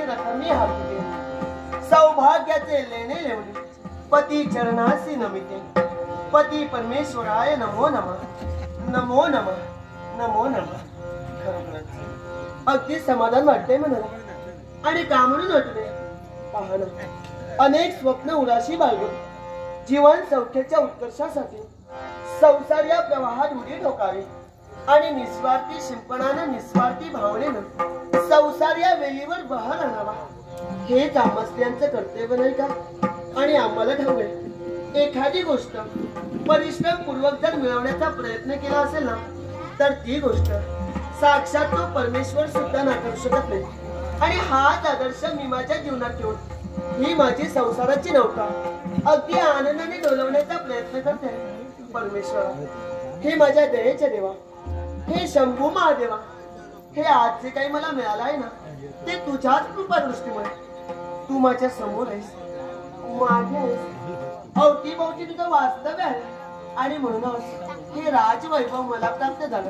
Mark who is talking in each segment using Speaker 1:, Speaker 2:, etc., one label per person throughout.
Speaker 1: रथमी हाकिते सौभाग्याचे लेणे लेवले पती चरणासी नमिते पती परमेश्वराय नमो नमः नमो नमः नमो नमः. खरोखरच अगदी समाधान वाटते मनाला आणि का म्हणून वाटते पाहणं अनेक स्वप्न उराशी बाळगून जीवन सौख्याच्या उत्कर्षासाठी संसार या प्रवाहात उडी ठोकावे आणि निस्वार्थी शिंपणानं निस्वार्थी भावनेनं संसार या वेलीवर बहर आणावा हेच आम्हास्त्यांचं कर्तव्य नाही का. आणि आम्हाला ठाऊक आहे एखादी गोष्ट परिश्रम पूर्वक जर मिळवण्याचा प्रयत्न केला असेल ना तर ती गोष्ट साक्षात तो परमेश्वर सुद्धा नाकारू शकत नाही. आणि हाच आदर्श मी माझ्या जीवनात ठेवून ही माझी संसाराची नौका अगदी आनंदाने डोलवण्याचा प्रयत्न करते. परमेश्वरा हे माझ्या दयेच्या देवा हे शंभू महादेवा हे आज जे काही मला मिळालं आहे ना ते तुझ्याच कृपा दृष्टीमुळे तू माझ्या समोर आहेस मागे आहेस अवतीभोवती तुझं वास्तव्य आहे. आणि म्हणूनच हे राजवैभव मला प्राप्त झालं.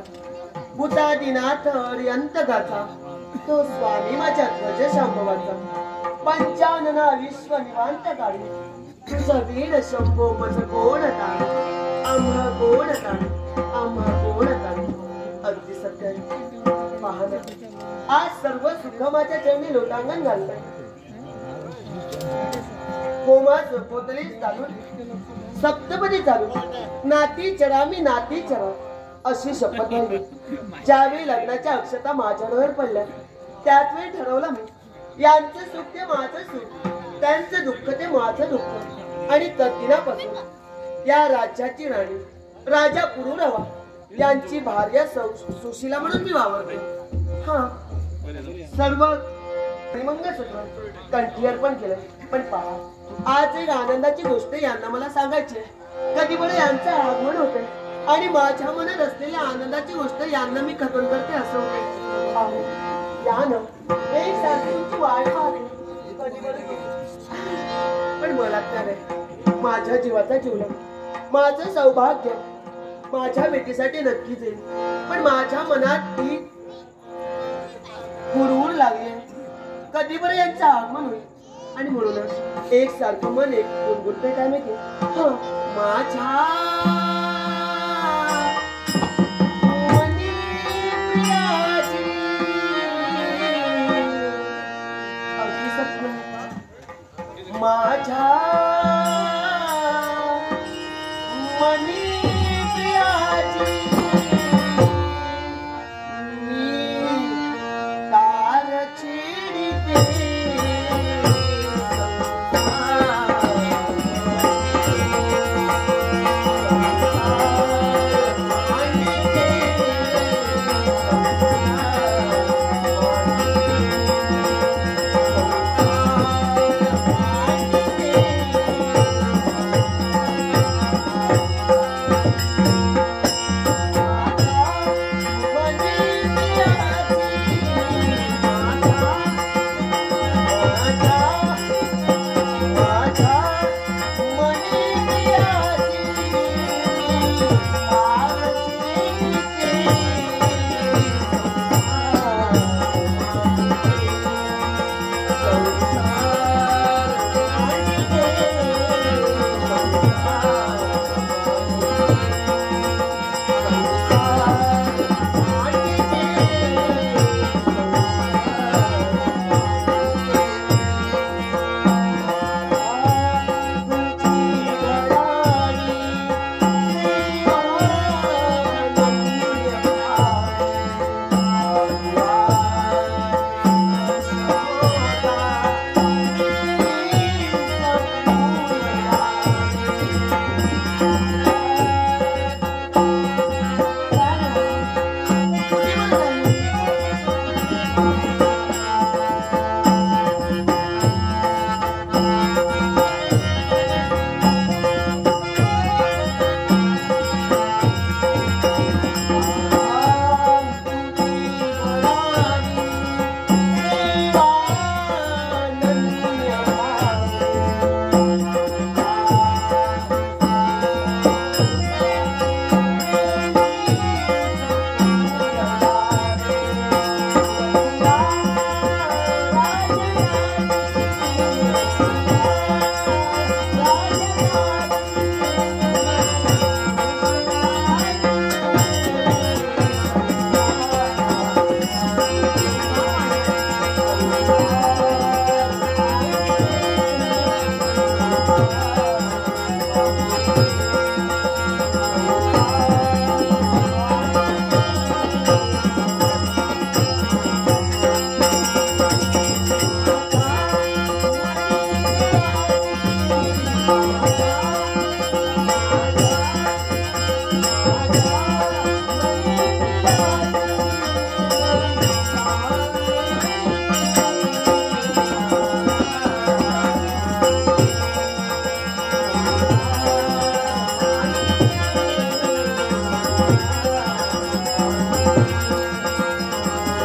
Speaker 1: भूतादिनाथ अर्यंतकाचा तो स्वामी माझ्या ध्वज शांभवाचा पंचानना विश्व निवांत काळी तुझा वीर शंभो मज कोण ताण आम्हा कोण ताण आम्हा कोण ताण. अगदी सत्य आहे पाहणं आज सर्व सुख माझ्या चरणी लोटांगण घालतंय. होमाच पोतली चालू सप्तपदी चालू नाती चरा मी नाती चरा अशी शपथ घ्यावी. ज्यावेळी लग्नाच्या अक्षता माझ्यावर पडल्या त्याच वेळी ठरवलं मी यांचं सुख ते माझं सुख त्यांचं दुःख ते माझं दुःख. आणि तद्दिनापासून या राज्याची राणी राजा पुरुरवा यांची भार्या सुशीला म्हणून मी वावरते. हा सर्व मंगळसूत्र कंठी अर्पण केलं. पण पहा आज एक आनंदाची गोष्ट यांना मला सांगायची आहे. कधी बरं यांचं आगमन होते आणि माझ्या मनात असलेल्या आनंदाची गोष्ट यांना मी कथन करते असं होते. यानं एक सारखी वाट पाहते कधी बरं पण मला आहे माझ्या जीवाचा जीवलग माझं सौभाग्य माझ्या बेटीसाठी नक्कीच येईल. पण माझ्या मनात ही हुरहुर लागली कधी बरं यांचं आगमन होईल. आणि म्हणूनच एक सारखं मन एक गुणगुणते काय माहिती माझ्या माझ्या मनी प्रियाची मी तार छेडते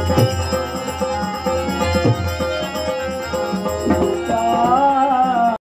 Speaker 1: नमः